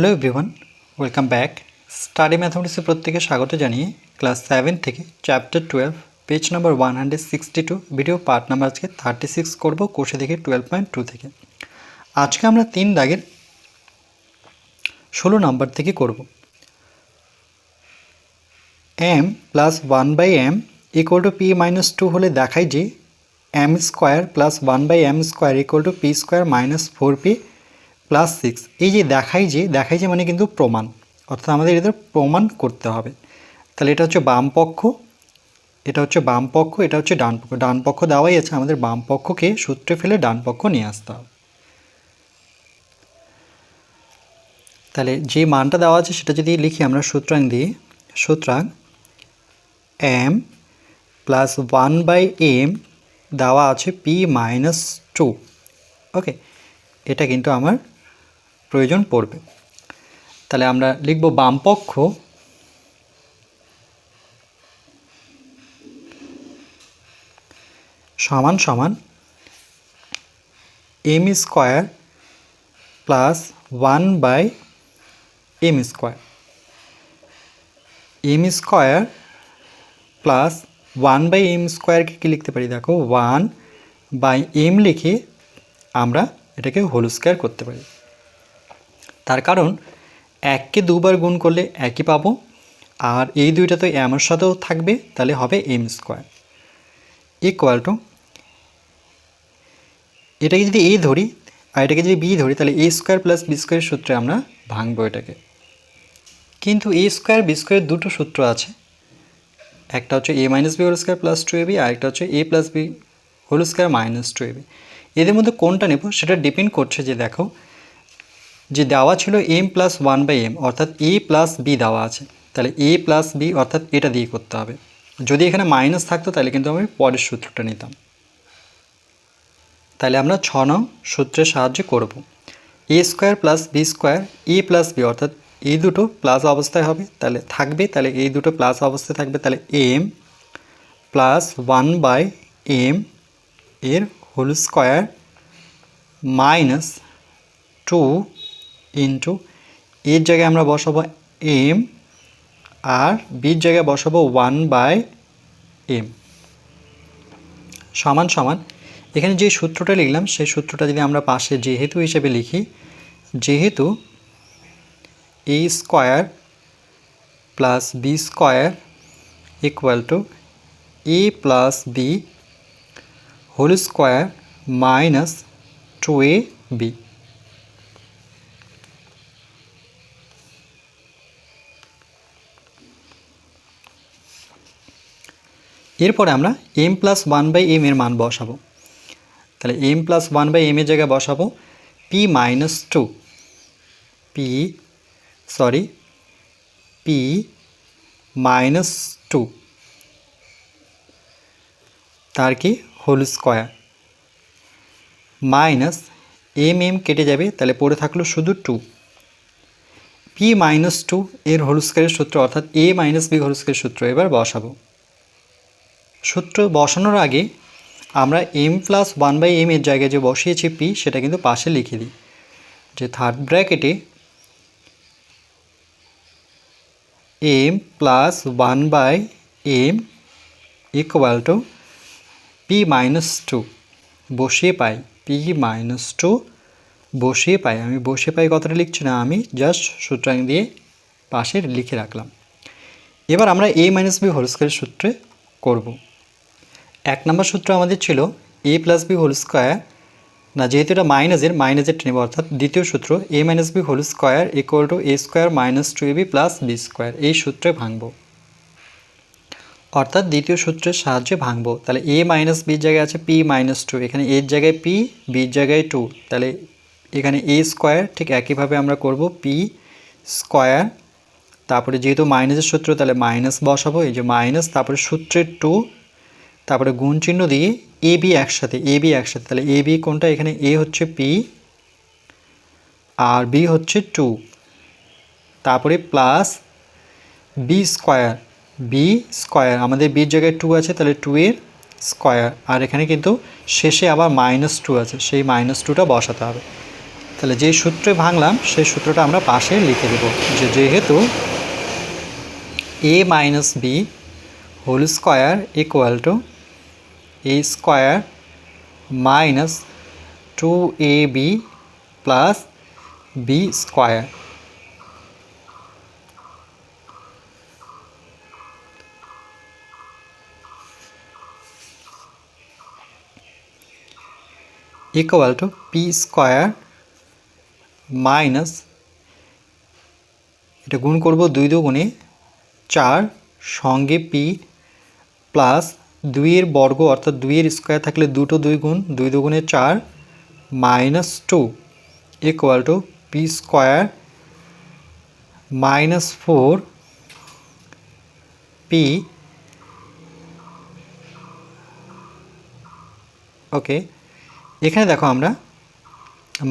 Hello everyone, welcome back. Study ম্যাথমেটিক্সে প্রত্যেকে স্বাগত জানিয়ে ক্লাস 7 থেকে chapter 12 page number 162 video part number আজকে 36 করব কোষে দেখে 12.2 থেকে। আজকে আমরা 3 দাগের 16 নাম্বার থেকে করব। m plus 1/m equal to p minus 2 হলে দেখাই যে m square plus 1/m square equal to p square minus 4p plus 6। এই যে দেখাই যে মানে কিন্তু প্রমাণ, অর্থাৎ আমাদের এদের প্রমাণ করতে হবে। তাহলে এটা হচ্ছে বাম পক্ষ, এটা হচ্ছে বাম পক্ষ, এটা হচ্ছে ডান পক্ষ। ডান পক্ষ দেওয়াই আছে, আমাদের বাম পক্ষকে সূত্রে ফেলে ডান পক্ষ নিয়ে আসতে হবে। তাহলে যে মানটা দেওয়া আছে সেটা যদি লিখি আমরা সুতরাং দিই, সুতরাং m প্লাস 1/m দেওয়া আছে p মাইনাস 2। ওকে, এটা কিন্তু আমার প্রয়োজন পড়বে। তাহলে আমরা লিখব বাম পক্ষ সমান সমান m square plus 1/m square. m square plus 1/m স্কোয়ারকে কী লিখতে পারি? দেখো 1/m লিখে আমরা এটাকে হোল স্কোয়ার করতে পারি। তার কারণ 1কে দুবার গুণ করলে একই পাবো, আর এই দুইটা তো এর সাথেও থাকবে, তাহলে হবে m স্কোয়ার ইকুয়াল টু, এটাকে যদি a ধরি আর এটাকে যদি b ধরি তাহলে a স্কোয়ার প্লাস b স্কোয়ারের সূত্রে আমরা ভাঙবো এটাকে। কিন্তু a স্কোয়ার b স্কোয়ারের দুটো সূত্র আছে, একটা হচ্ছে a minus B whole square plus 2ab, আর একটা হচ্ছে a plus B whole square minus 2ab। এদের মধ্যে কোনটা নেব সেটা ডিপেন্ড করছে যে দেখো যে দেওয়া ছিল m প্লাস 1/m, অর্থাৎ a প্লাস b দেওয়া আছে, তাহলে a প্লাস b অর্থাৎ এটা দিয়ে করতে হবে। যদি এখানে মাইনাস থাকতো তাহলে কিন্তু আমি পরের সূত্রটা নিতাম। তাহলে আমরা 6 নং সূত্রের সাহায্যে করব। a square plus B square a plus B, অর্থাৎ এই দুটো প্লাস অবস্থায় হবে, তাহলে থাকবে, তাহলে এই দুটো প্লাস অবস্থায় থাকবে, তাহলে m প্লাস 1/m এর হোল স্কোয়ার মাইনাস 2 ইন্টু এর জায়গায় আমরা বসাবো m আর বির জায়গায় বসাবো 1/m সমান সমান, এখানে যে সূত্রটা লিখলাম সেই সূত্রটা যদি আমরা পাশে যেহেতু হিসেবে লিখি, যেহেতু a square plus B square equal to a plus B whole square minus 2ab। এরপরে আমরা m প্লাস 1/m এর মান বসাবো। তাহলে m প্লাস 1/m এর জায়গায় বসাবো p মাইনাস 2, p মাইনাস 2 তার কি হোল স্কোয়ার মাইনাস m কেটে যাবে, তাহলে পড়ে থাকলো শুধু 2। p মাইনাস 2 এর হোল স্কোয়ারের সূত্র, অর্থাৎ a মাইনাস b হোল স্কোয়ারের সূত্র এবার বসাবো। সূত্র বসানোর আগে আমরা m প্লাস 1/m এর জায়গায় যে বসিয়েছি p সেটা কিন্তু পাশে লিখে দিই, যে থার্ড ব্র্যাকেটে m plus 1/m equal to p minus 2 বসিয়ে পাই, p মাইনাস 2 বসিয়ে পাই। আমি বসিয়ে পাই কথাটা লিখছি না, আমি জাস্ট সুতরাং দিয়ে পাশে লিখে রাখলাম। এবার আমরা a মাইনাস বি হোল স্কোয়ারের সূত্রে করব। 1 নম্বর সূত্র আমাদের ছিল a plus B whole square, না যেহেতু এটা মাইনাসের নেব, অর্থাৎ দ্বিতীয় সূত্র a minus B whole square equal to a square minus 2ab plus B square, এই সূত্রে ভাঙব, অর্থাৎ দ্বিতীয় সূত্রের সাহায্যে ভাঙব। তাহলে a মাইনাস বির জায়গায় আছে p মাইনাস 2, এখানে এর জায়গায় p, বির জায়গায় 2, তাহলে এখানে a স্কোয়ার ঠিক একইভাবে আমরা করব p স্কোয়ার, তারপরে যেহেতু মাইনাসের সূত্র তাহলে মাইনাস বসাবো, এই যে মাইনাস, তারপরে সূত্রের 2, তারপরে গুণ চিহ্ন দিয়ে ab একসাথে, তাহলে ab কোনটা? এখানে a হচ্ছে p আর b হচ্ছে 2, তারপরে প্লাস বি স্কোয়ার, আমাদের বির জায়গায় 2 আছে, তাহলে 2 এর স্কোয়ার, আর এখানে কিন্তু শেষে আবার মাইনাস 2 আছে, সেই মাইনাস 2টা বসাতে হবে। তাহলে যে সূত্রে ভাঙলাম সেই সূত্রটা আমরা পাশে লিখে দেব, যে যেহেতু a minus B whole square equal to A square minus 2ab plus B square, equal to P square minus, এটা গুণ করব 2 দুগুণে 4 সঙ্গে পি প্লাস 2 এর বর্গ অর্থাৎ 2 এর স্কোয়ার থাকলে দুটো 2 গুণ 2 দুগুণে 4 minus 2 equal to P square minus 4 p, okay. এখানে দেখো আমরা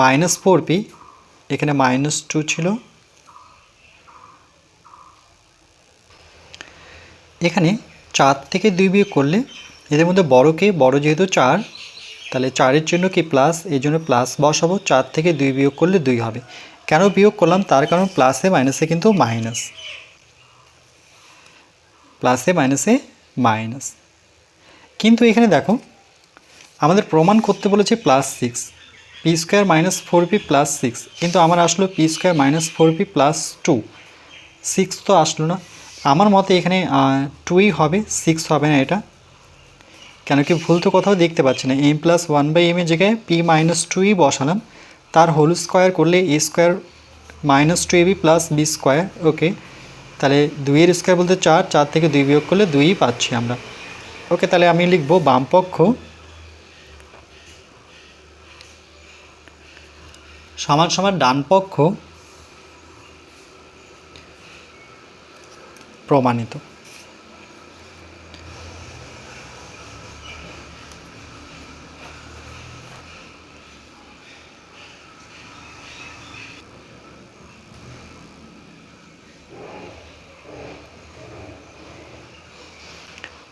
মাইনাস 4 পি, এখানে মাইনাস 2 ছিল, এখানে 4 থেকে 2 বিয়োগ করলে এদের মধ্যে বড়কে, বড় যেহেতু 4 তাহলে 4-এর জন্য কি প্লাস, এই জন্য প্লাস বসাবো, 4 থেকে 2 বিয়োগ করলে 2 হবে। কেন বিয়োগ করলাম, তার কারণ প্লাসে মাইনাসে কিন্তু মাইনাস, প্লাসে মাইনাসে মাইনাস। কিন্তু এখানে দেখো আমাদের প্রমাণ করতে বলেছে +6 পি স্কোয়ার মাইনাস 4পি প্লাস 6, কিন্তু আমার আসলো পি স্কোয়ার মাইনাস 4পি প্লাস 2, 6 তো আসলো না। আমার মতে এখানে 2ই হবে, 6 হবে না এটা, কেন কি ভুল তো কোথাও দেখতে পাচ্ছি না। m প্লাস 1/m এর জায়গায় p মাইনাস 2ই বসালাম, তার হোল স্কোয়ার করলে a square minus 2ab plus B square, okay. তাহলে 2 এর স্কোয়ার বলতে 4, 4 থেকে 2 বিয়োগ করলে 2ই পাচ্ছি আমরা, ওকে। তাহলে আমি লিখব বামপক্ষ সমান সমান ডান পক্ষ প্রমাণিত।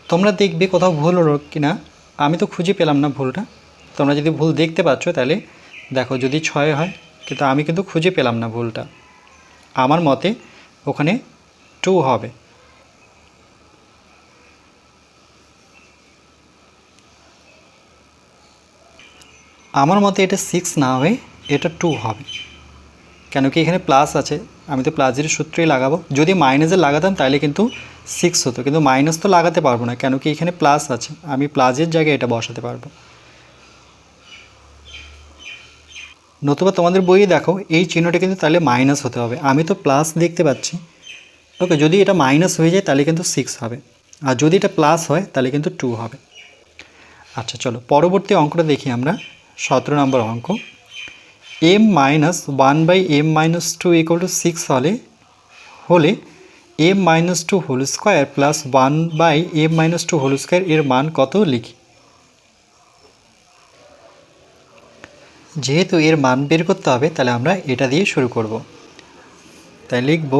তোমরা দেখবে কোথাও ভুল হলো কিনা, আমি তো খুঁজে পেলাম না ভুলটা। তোমরা যদি ভুল দেখতে পাচ্ছ তাহলে দেখো, যদি 6 হয়, কিন্তু আমি কিন্তু খুঁজে পেলাম না ভুলটা। আমার মতে ওখানে 2 হবে। আমার মতে এটা 6 না হয়ে এটা 2 হবে, কেন কি এখানে প্লাস আছে, আমি তো প্লাসের সূত্রেই লাগাবো। যদি মাইনাসে লাগাতাম তাহলে কিন্তু 6 হতো, কিন্তু মাইনাস তো লাগাতে পারবো না, কেন কি এখানে প্লাস আছে, আমি প্লাসের জায়গায় এটা বসাতে পারবো। নতুবা তোমাদের বইয়ে দেখো এই চিহ্নটা কিন্তু তাহলে মাইনাস হতে হবে, আমি তো প্লাস দেখতে পাচ্ছি, ওকে। যদি এটা মাইনাস হয়ে যায় তাহলে কিন্তু 6 হবে, আর যদি এটা প্লাস হয় তাহলে কিন্তু 2 হবে। আচ্ছা চলো পরবর্তী অঙ্কটা দেখি আমরা, 17 নম্বর অঙ্ক। m minus 1/m minus 2 equal to 6 হলে m minus 2 whole square plus 1/m minus 2 whole square এর মান কত লিখি। যেহেতু এর মান বের করতে হবে তাহলে আমরা এটা দিয়ে শুরু করব। তাই লিখব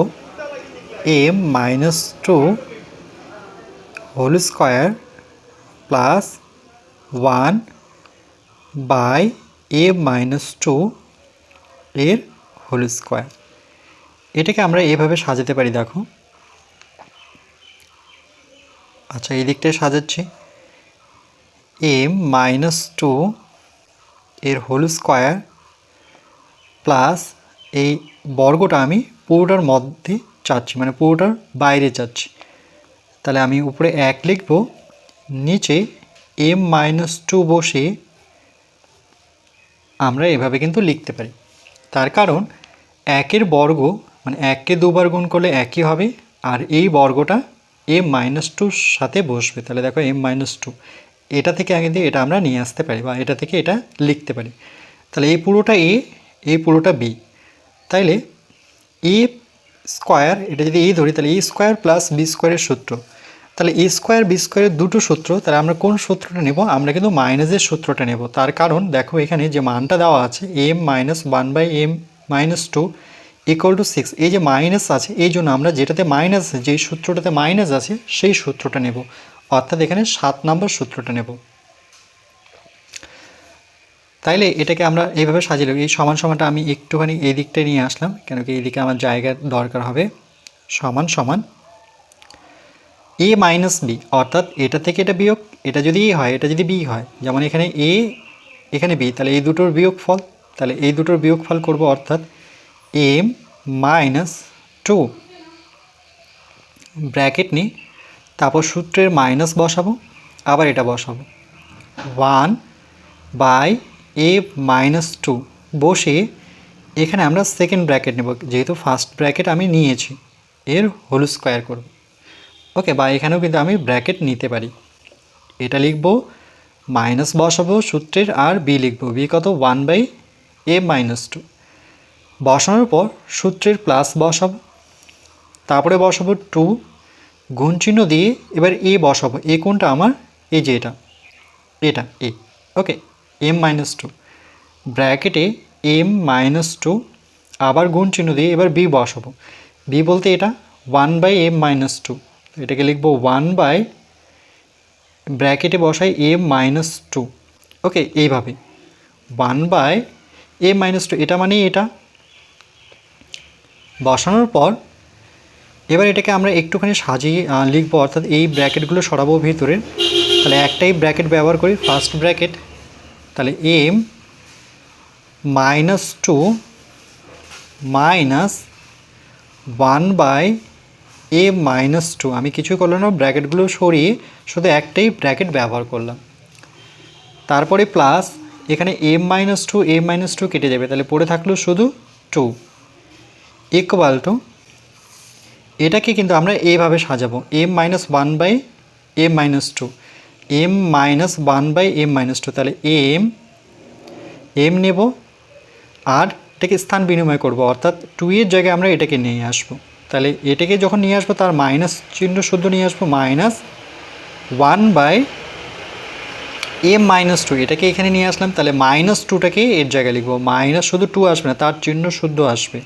m minus 2 whole square plus 1/m minus 2 এর হোল স্কোয়ার। এটাকে আমরা এভাবে সাজাতে পারি, দেখো। আচ্ছা এই দিকটায় সাজাচ্ছি, m মাইনাস 2 এর হোল স্কোয়ার প্লাস এই বর্গটা আমি পুরোটার মধ্যে চাচ্ছি, মানে পুরোটার বাইরে চাচ্ছি। তাহলে আমি উপরে 1 লিখব, নিচে m মাইনাস 2 বসে আমরা এভাবে কিন্তু লিখতে পারি। তার কারণ 1-এর বর্গ মানে 1কে 2বার গুণ করলে 1ই হবে, আর এই বর্গটা m মাইনাস 2-র সাথে বসবে। তাহলে দেখো m মাইনাস 2, এটা থেকে আগে দিয়ে এটা আমরা নিয়ে আসতে পারি, বা এটা থেকে এটা লিখতে পারি। তাহলে এই পুরোটা a, এই পুরোটা b, তাইলে a স্কোয়ার, এটা যদি a ধরি তাহলে a স্কোয়ার প্লাস b স্কোয়ারের সূত্র। তাহলে a স্কোয়ার b স্কোয়ারের দুটো সূত্র, তাহলে আমরা কোন সূত্রটা নেব, আমরা কিন্তু মাইনাসের সূত্রটা নেব। তার কারণ দেখো এখানে যে মানটা দেওয়া আছে m minus 1/m minus 2 equal to 6, এই যে মাইনাস আছে এই জন্য আমরা যেটাতে মাইনাস, যেই সূত্রটাতে মাইনাস আছে সেই সূত্রটা নেব, অর্থাৎ এখানে 7 নম্বর সূত্রটা নেব। তাইলে এটাকে আমরা এইভাবে সাজিয়ে নেব। এই সমান সমানটা আমি একটুখানি এই দিকটায় নিয়ে আসলাম, কেন কি এই দিকে আমার জায়গার দরকার হবে। সমান সমান এ মাইনাস বি, অর্থাৎ এটা থেকে এটা বিয়োগ, এটা যদি এ হয় এটা যদি বি হয়, যেমন এখানে এ এখানে বি, তাহলে এই দুটোর বিয়োগফল, তাহলে এই দুটোর বিয়োগফল করব, অর্থাৎ এম মাইনাস টু ব্র্যাকেট নিই, তারপর সূত্রের মাইনাস বসাবো, আবার এটা বসাবো, 1/a-2 বসে এখানে আমরা সেকেন্ড ব্র্যাকেট নেব, যেহেতু ফার্স্ট ব্র্যাকেট আমি নিয়েছি, এর হোল স্কোয়ার করব। ওকে, বা এখানেও কিন্তু আমি ব্র্যাকেট নিতে পারি। এটা লিখব, মাইনাস বসাবো সূত্রের, আর বি লিখব, বি কত 1/a-2 বসানোর পর সূত্রের প্লাস বসাবো, তারপরে বসাবো 2 গুণ চিহ্ন দিয়ে, এবার এ বসাবো। এ কোনটা আমার, এই যে এটা এটা এ। ওকে, m-2 ব্র্যাকেটে m-2 আবার গুণ চিহ্ন দিয়ে এবার বি বসাবো। বি বলতে এটা 1/m-2, এটাকে লিখবো 1 বাই ব্র্যাকেটে বসাই m-2। ওকে, এইভাবে 1/m-2, এটা মানে এটা বসানোর পর এবার এটাকে আমরা একটুখানি সাজিয়ে লিখবো, অর্থাৎ এই ব্র্যাকেটগুলো সরাবো ভিতরে। তাহলে একটাই ব্র্যাকেট ব্যবহার করি, ফার্স্ট ব্র্যাকেট, তাহলে m-2 মাইনাস 1/a-2, আমি কিছু করলাম না, ব্র্যাকেটগুলো সরিয়ে শুধু একটাই ব্র্যাকেট ব্যবহার করলাম। তারপরে প্লাস এখানে m-2 কেটে যাবে, তাহলে পড়ে থাকলো শুধু 2 ইকুয়াল টু, এটাকে কিন্তু আমরা এইভাবে সাজাবো, m-1/m-2, m-1/m-2, তাহলে m নেব, আর এটাকে স্থান বিনিময় করব, অর্থাৎ 2 এর জায়গায় আমরা এটাকে নিয়ে আসব। তাহলে এটাকে যখন নিয়ে আসবো তার মাইনাস চিহ্ন শুদ্ধ নিয়ে আসবো, -1/m-2, এটাকে এখানে নিয়ে আসলাম, তাহলে -2টাকে এর জায়গায় লিখবো, মাইনাস শুধু 2 আসবে না, তার চিহ্ন শুদ্ধ আসবে,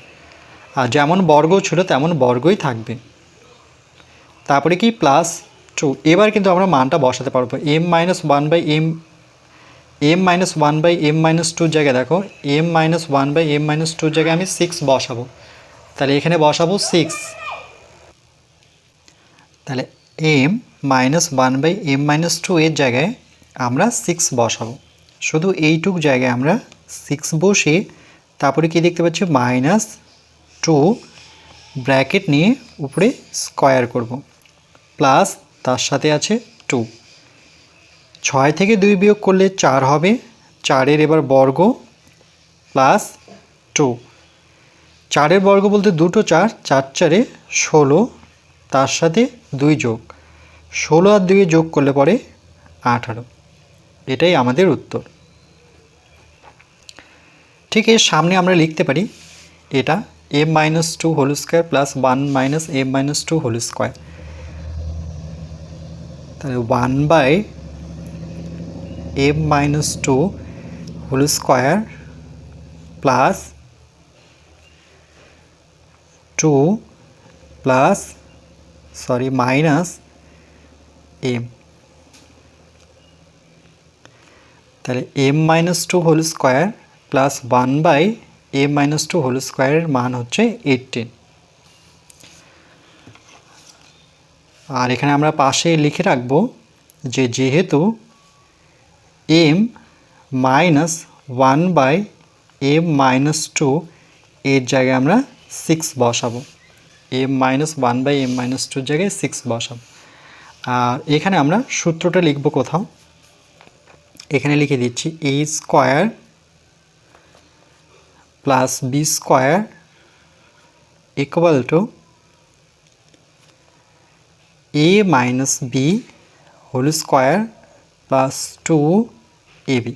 আর যেমন বর্গ ছিল তেমন বর্গই থাকবে। তারপরে কি +2, এবার কিন্তু আমরা মানটা বসাতে পারবো, m-1/m-2 জায়গায় দেখো, m-1/m-2 জায়গায় আমি 6 বসাবো, তাহলে এখানে বসাবো 6, তাহলে m-1/m-2 এর জায়গায় আমরা 6 বসাবো, শুধু এইটুক জায়গায় আমরা 6 বসে, তারপরে কি দেখতে পাচ্ছি, -2 ব্র্যাকেট নিয়ে উপরে স্কোয়ার করব, প্লাস তার সাথে আছে 2, 6 থেকে 2 বিয়োগ করলে 4 হবে, 4-এর এবার বর্গ প্লাস 2, 4-এর বর্গ বলতে দুটো 4, 4-4-এ 16, তার সাথে 2 যোগ, 16 আর 2 যোগ করলে পরে 18, এটাই আমাদের উত্তর। ঠিক এর সামনে আমরা লিখতে পারি এটা m-2 whole square plus 1 minus m-2 whole square, তাহলে 1/m-2 whole square plus 2 plus minus m, তাহলে m-2 whole square plus 1/m-2 whole স্কোয়ারের মান হচ্ছে 18। আর এখানে আমরা পাশে লিখে রাখবো যে যেহেতু m-1/m-2 এর জায়গায় আমরা 6 বসাবো, m-1/m-2 জায়গায় 6 বসাবো। আর এখানে আমরা সূত্রটা লিখব কোথাও, এখানে লিখে দিচ্ছি a square plus B square equal to a minus B whole square plus 2ab।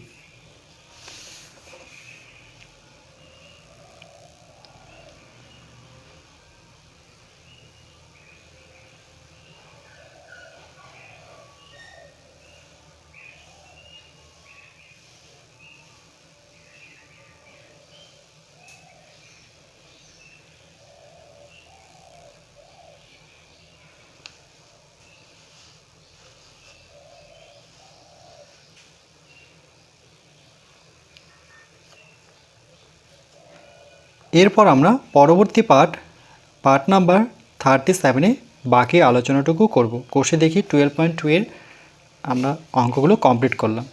এরপর আমরা পরবর্তী পার্ট নাম্বার 37-এ বাকি আলোচনাটুকু করব। কোষে দেখি 12.2 এর আমরা অঙ্কগুলো কমপ্লিট করলাম।